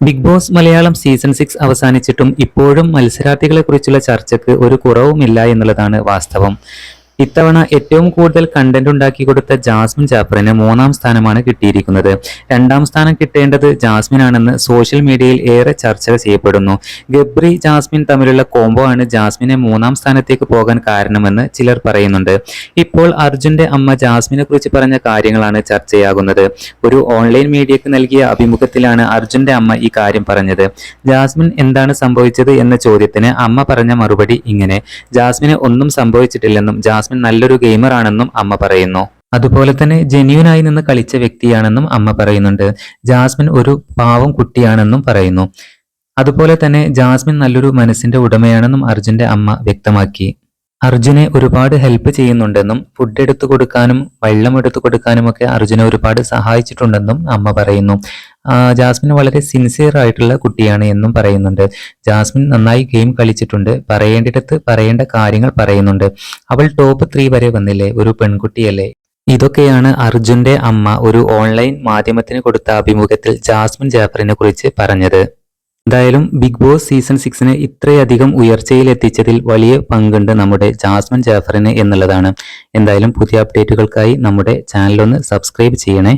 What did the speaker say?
Big boss Malayalam season 6 അവസാനിച്ചിട്ടും ഇപ്പോഴും മത്സരാർത്ഥികളെക്കുറിച്ചുള്ള ചർച്ചയ്ക്ക് ഒരു കുറവുമില്ല എന്നുള്ളതാണ് വാസ്തവം. ഇത്തവണ ഏറ്റവും കൂടുതൽ കണ്ടന്റ് ഉണ്ടാക്കി കൊടുത്ത ജാസ്മിൻ ജാഫറിന് 3-ാം സ്ഥാനമാണ് കിട്ടിയിരിക്കുന്നത്. 2-ാം സ്ഥാനം കിട്ടേണ്ടത് ജാസ്മിനാണെന്ന് സോഷ്യൽ മീഡിയയിൽ ഏറെ ചർച്ച ചെയ്യപ്പെടുന്നു. ഗബ്രി ജാസ്മിൻ തമ്മിലുള്ള കോംബോ ആണ് ജാസ്മിനെ 3-ാം സ്ഥാനത്തേക്ക് പോകാൻ കാരണമെന്ന് ചിലർ പറയുന്നുണ്ട്. ഇപ്പോൾ അർജുന്റെ അമ്മ ജാസ്മിനെ കുറിച്ച് പറഞ്ഞ കാര്യങ്ങളാണ് ചർച്ചയാകുന്നത്. ഒരു ഓൺലൈൻ മീഡിയക്ക് നൽകിയ അഭിമുഖത്തിലാണ് അർജുന്റെ അമ്മ ഈ കാര്യം പറഞ്ഞത്. ജാസ്മിൻ എന്താണ് സംഭവിച്ചത് എന്ന ചോദ്യത്തിന് അമ്മ പറഞ്ഞ മറുപടി ഇങ്ങനെ: ജാസ്മിന് ഒന്നും സംഭവിച്ചിട്ടില്ലെന്നും ജാസ്മിൻ നല്ലൊരു ഗെയിമർ ആണെന്നും അമ്മ പറയുന്നു. അതുപോലെ തന്നെ ജെന്യൂനായി നിന്ന് കളിച്ച വ്യക്തിയാണെന്നും അമ്മ പറയുന്നുണ്ട്. ജാസ്മിൻ ഒരു പാവം കുട്ടിയാണെന്നും പറയുന്നു. അതുപോലെ തന്നെ ജാസ്മിൻ നല്ലൊരു മനസ്സിന്റെ ഉടമയാണെന്നും അർജുന്റെ അമ്മ വ്യക്തമാക്കി. അർജുനെ ഒരുപാട് ഹെൽപ്പ് ചെയ്യുന്നുണ്ടെന്നും ഫുഡ് എടുത്തു കൊടുക്കാനും വെള്ളം എടുത്തു കൊടുക്കാനും ഒക്കെ അർജുനെ ഒരുപാട് സഹായിച്ചിട്ടുണ്ടെന്നും അമ്മ പറയുന്നു. ജാസ്മിൻ വളരെ സിൻസിയർ ആയിട്ടുള്ള കുട്ടിയാണ് എന്നും പറയുന്നുണ്ട്. ജാസ്മിൻ നന്നായി ഗെയിം കളിച്ചിട്ടുണ്ട്, പറയേണ്ടിടത്ത് പറയേണ്ട കാര്യങ്ങൾ പറയുന്നുണ്ട്. അവൾ ടോപ്പ് 3 വരെ വന്നില്ലേ, ഒരു പെൺകുട്ടിയല്ലേ. ഇതൊക്കെയാണ് അർജുന്റെ അമ്മ ഒരു ഓൺലൈൻ മാധ്യമത്തിന് കൊടുത്ത അഭിമുഖത്തിൽ ജാസ്മിൻ ജാഫറിനെ കുറിച്ച് പറഞ്ഞത്. എന്തായാലും ബിഗ് ബോസ് സീസൺ 6 ഇത്രയധികം ഉയർച്ചയിലെത്തിച്ചതിൽ വലിയ പങ്കുണ്ട് നമ്മുടെ ജാസ്മിൻ ജാഫറിന് എന്നുള്ളതാണ്. എന്തായാലും പുതിയ അപ്ഡേറ്റുകൾക്കായി നമ്മുടെ ചാനൽ ഒന്ന് സബ്സ്ക്രൈബ് ചെയ്യണേ.